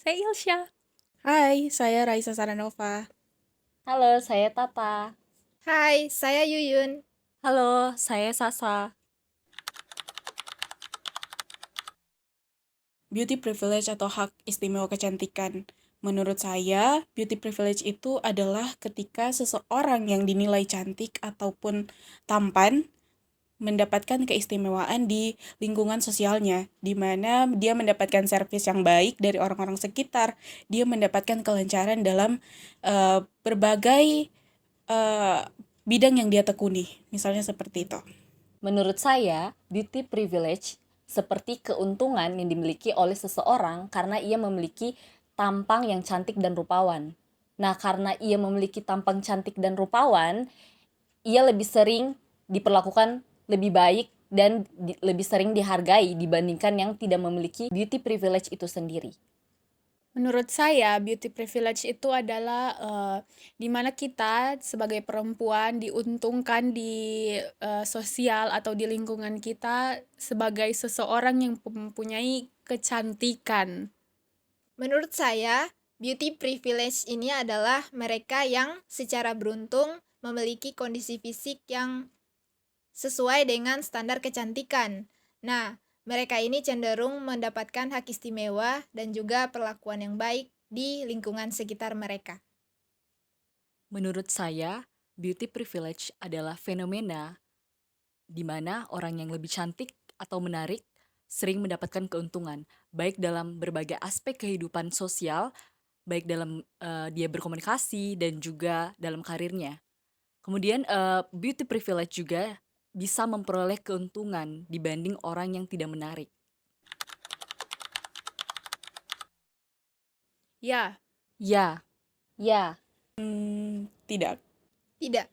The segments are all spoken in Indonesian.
Saya Ilsya. Hai, saya Raisa Saranova. Halo, saya Tata. Hai, saya Yuyun. Halo, saya Sasa. Beauty privilege atau hak istimewa kecantikan. Menurut saya, beauty privilege itu adalah ketika seseorang yang dinilai cantik ataupun tampan mendapatkan keistimewaan di lingkungan sosialnya, di mana dia mendapatkan servis yang baik dari orang-orang sekitar, dia mendapatkan kelancaran dalam berbagai eh, bidang yang dia tekuni, misalnya seperti itu. Menurut saya, beauty privilege seperti keuntungan yang dimiliki oleh seseorang karena ia memiliki tampang yang cantik dan rupawan. Nah, karena ia memiliki tampang cantik dan rupawan, ia lebih sering diperlakukan lebih baik dan lebih sering dihargai dibandingkan yang tidak memiliki beauty privilege itu sendiri. Menurut saya, beauty privilege itu adalah di mana kita sebagai perempuan diuntungkan di sosial atau di lingkungan kita sebagai seseorang yang mempunyai kecantikan. Menurut saya, beauty privilege ini adalah mereka yang secara beruntung memiliki kondisi fisik yang sesuai dengan standar kecantikan. Nah, mereka ini cenderung mendapatkan hak istimewa dan juga perlakuan yang baik di lingkungan sekitar mereka. Menurut saya, beauty privilege adalah fenomena di mana orang yang lebih cantik atau menarik sering mendapatkan keuntungan, baik dalam berbagai aspek kehidupan sosial, baik dalam dia berkomunikasi dan juga dalam karirnya. Kemudian beauty privilege juga bisa memperoleh keuntungan dibanding orang yang tidak menarik. Ya, Ya, ya, Tidak. Tidak.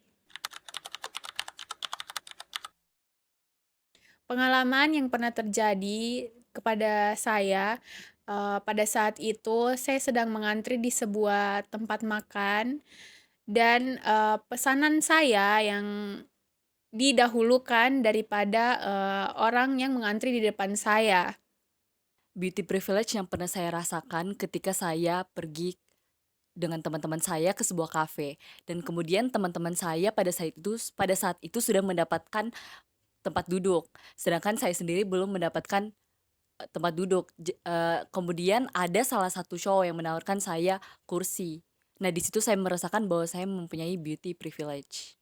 pengalaman yang pernah terjadi kepada saya pada saat itu saya sedang mengantri di sebuah tempat makan dan pesanan saya yang didahulukan daripada orang yang mengantri di depan saya. beauty privilege yang pernah saya rasakan ketika saya pergi dengan teman-teman saya ke sebuah kafe dan kemudian teman-teman saya pada saat itu sudah mendapatkan tempat duduk, sedangkan saya sendiri belum mendapatkan tempat duduk. Kemudian ada salah satu cowok yang menawarkan saya kursi. Nah, di situ saya merasakan bahwa saya mempunyai beauty privilege.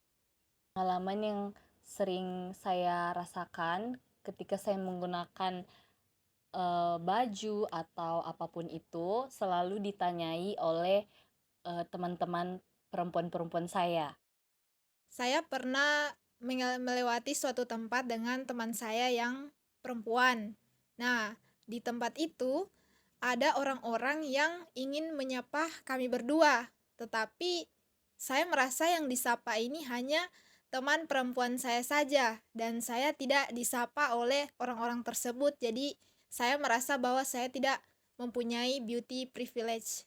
Pengalaman yang sering saya rasakan ketika saya menggunakan baju atau apapun itu selalu ditanyai oleh teman-teman perempuan-perempuan saya. Saya pernah melewati suatu tempat dengan teman saya yang perempuan. Nah, di tempat itu ada orang-orang yang ingin menyapa kami berdua, tetapi saya merasa yang disapa ini hanya teman perempuan saya saja dan saya tidak disapa oleh orang-orang tersebut. Jadi, saya merasa bahwa saya tidak mempunyai beauty privilege.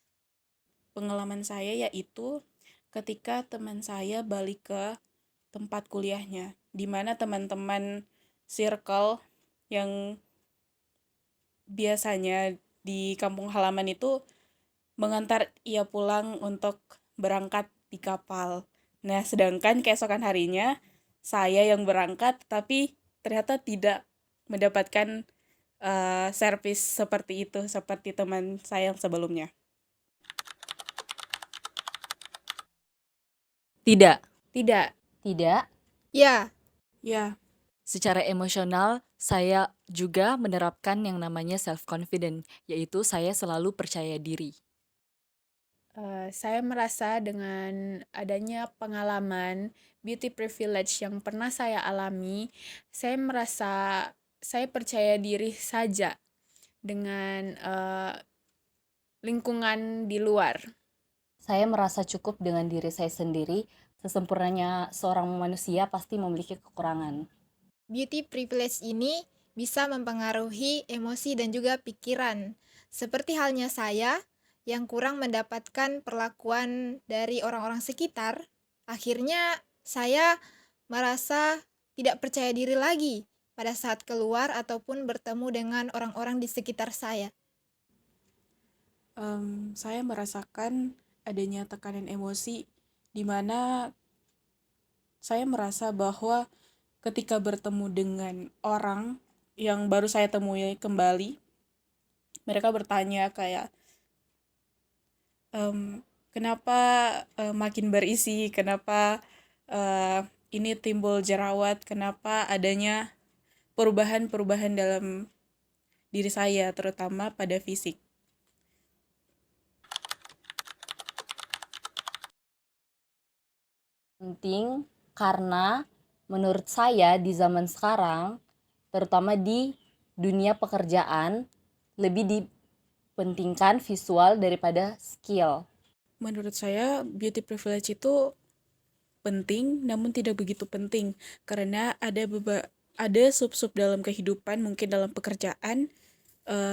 Pengalaman saya yaitu ketika teman saya balik ke tempat kuliahnya, di mana teman-teman circle yang biasanya di kampung halaman itu mengantar ia pulang untuk berangkat di kapal. Nah, sedangkan keesokan harinya saya yang berangkat, tapi ternyata tidak mendapatkan servis seperti itu, seperti teman saya yang sebelumnya. Tidak, Tidak. tidak. Ya, Ya, Secara emosional, saya juga menerapkan yang namanya self-confident, yaitu saya selalu percaya diri. Saya merasa dengan adanya pengalaman beauty privilege yang pernah saya alami, saya merasa saya percaya diri saja dengan lingkungan di luar. Saya merasa cukup dengan diri saya sendiri, sesempurnanya seorang manusia pasti memiliki kekurangan. beauty privilege ini bisa mempengaruhi emosi dan juga pikiran. Seperti halnya saya yang kurang mendapatkan perlakuan dari orang-orang sekitar, akhirnya saya merasa tidak percaya diri lagi pada saat keluar ataupun bertemu dengan orang-orang di sekitar saya. Saya merasakan adanya tekanan emosi di mana saya merasa bahwa ketika bertemu dengan orang yang baru saya temui kembali, mereka bertanya kayak, kenapa makin berisi, kenapa eh, ini timbul jerawat, kenapa adanya perubahan-perubahan dalam diri saya, terutama pada fisik. Penting karena menurut saya di zaman sekarang, terutama di dunia pekerjaan, lebih dipentingkan visual daripada skill. Menurut saya, beauty privilege itu penting, namun tidak begitu penting karena ada sub-sub dalam kehidupan, mungkin dalam pekerjaan.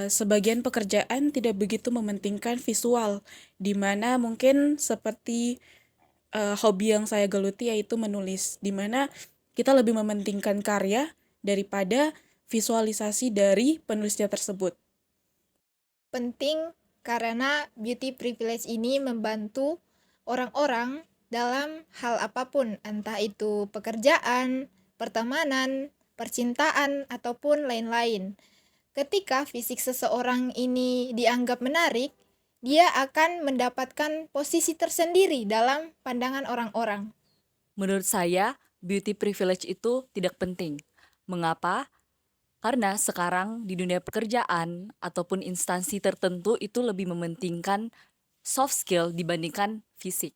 Sebagian pekerjaan tidak begitu mementingkan visual, di mana mungkin seperti hobi yang saya geluti yaitu menulis, di mana kita lebih mementingkan karya daripada visualisasi dari penulisnya tersebut. Penting karena beauty privilege ini membantu orang-orang dalam hal apapun, entah itu pekerjaan, pertemanan, percintaan, ataupun lain-lain. Ketika fisik seseorang ini dianggap menarik, dia akan mendapatkan posisi tersendiri dalam pandangan orang-orang. Menurut saya, beauty privilege itu tidak penting. Mengapa? Karena sekarang di dunia pekerjaan ataupun instansi tertentu itu lebih mementingkan soft skill dibandingkan fisik.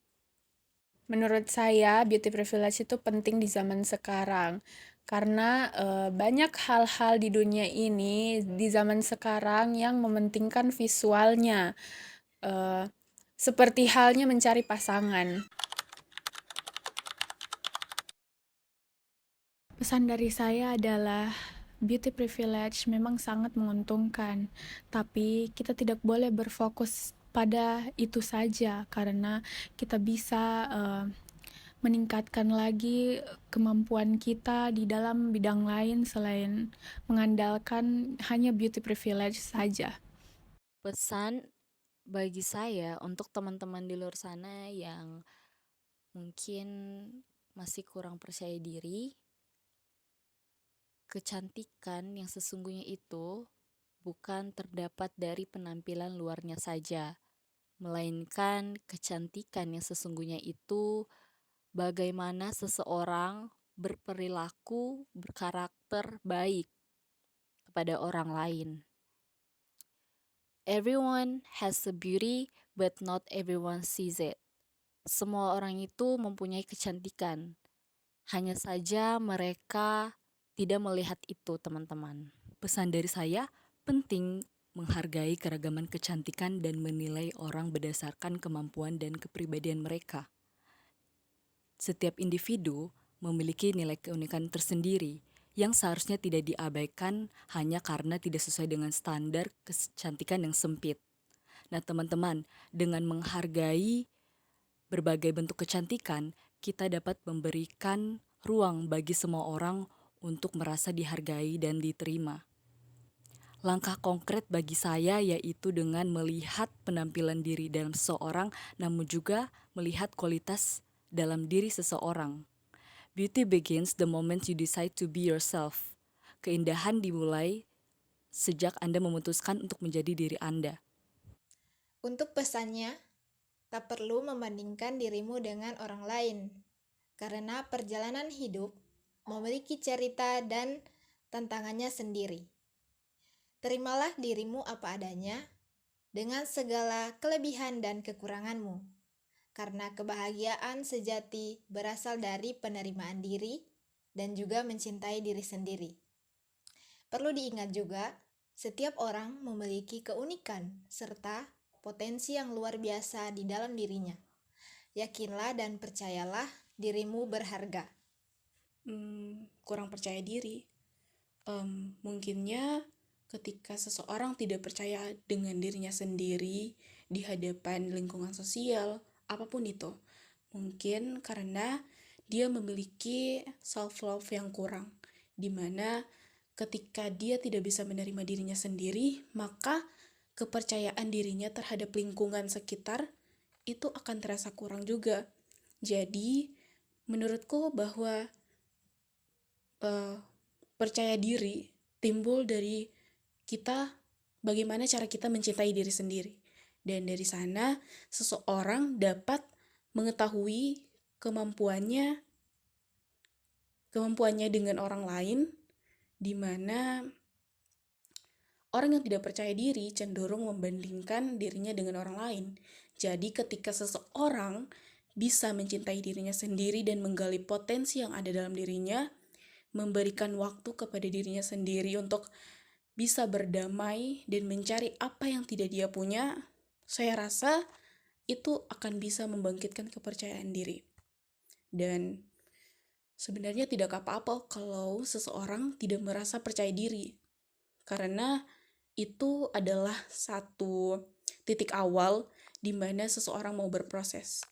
Menurut saya, beauty privilege itu penting di zaman sekarang. Karena banyak hal-hal di dunia ini, di zaman sekarang yang mementingkan visualnya. Eh, Seperti halnya mencari pasangan. Pesan dari saya adalah beauty privilege memang sangat menguntungkan, tapi kita tidak boleh berfokus pada itu saja karena kita bisa meningkatkan lagi kemampuan kita di dalam bidang lain selain mengandalkan hanya beauty privilege saja. Pesan bagi saya untuk teman-teman di luar sana yang mungkin masih kurang percaya diri, kecantikan yang sesungguhnya itu bukan terdapat dari penampilan luarnya saja, melainkan kecantikan yang sesungguhnya itu bagaimana seseorang berperilaku, berkarakter baik kepada orang lain. Everyone has a beauty, but not everyone sees it. Semua orang itu mempunyai kecantikan, hanya saja mereka tidak melihat itu, teman-teman. Pesan dari saya, penting menghargai keragaman kecantikan dan menilai orang berdasarkan kemampuan dan kepribadian mereka. Setiap individu memiliki nilai keunikan tersendiri yang seharusnya tidak diabaikan hanya karena tidak sesuai dengan standar kecantikan yang sempit. Nah, teman-teman, dengan menghargai berbagai bentuk kecantikan, kita dapat memberikan ruang bagi semua orang untuk merasa dihargai dan diterima. Langkah konkret bagi saya yaitu dengan melihat penampilan diri dalam seseorang, namun juga melihat kualitas dalam diri seseorang. Beauty begins the moment you decide to be yourself. Keindahan dimulai sejak Anda memutuskan untuk menjadi diri Anda. Untuk pesannya, tak perlu membandingkan dirimu dengan orang lain, karena perjalanan hidup memiliki cerita dan tantangannya sendiri. Terimalah dirimu apa adanya, dengan segala kelebihan dan kekuranganmu, karena kebahagiaan sejati berasal dari penerimaan diri dan juga mencintai diri sendiri. Perlu diingat juga, setiap orang memiliki keunikan serta potensi yang luar biasa di dalam dirinya. Yakinlah dan percayalah dirimu berharga. Kurang percaya diri. Mungkinnya ketika seseorang tidak percaya dengan dirinya sendiri di hadapan lingkungan sosial, apapun itu, mungkin karena dia memiliki self-love yang kurang, dimana ketika dia tidak bisa menerima dirinya sendiri, maka kepercayaan dirinya terhadap lingkungan sekitar itu akan terasa kurang juga. Jadi, menurutku bahwa percaya diri timbul dari kita, bagaimana cara kita mencintai diri sendiri. Dan dari sana, seseorang dapat mengetahui kemampuannya dengan orang lain, di mana orang yang tidak percaya diri cenderung membandingkan dirinya dengan orang lain. Jadi ketika seseorang bisa mencintai dirinya sendiri dan menggali potensi yang ada dalam dirinya, memberikan waktu kepada dirinya sendiri untuk bisa berdamai dan mencari apa yang tidak dia punya, saya rasa itu akan bisa membangkitkan kepercayaan diri. Dan sebenarnya tidak apa-apa kalau seseorang tidak merasa percaya diri, karena itu adalah satu titik awal di mana seseorang mau berproses.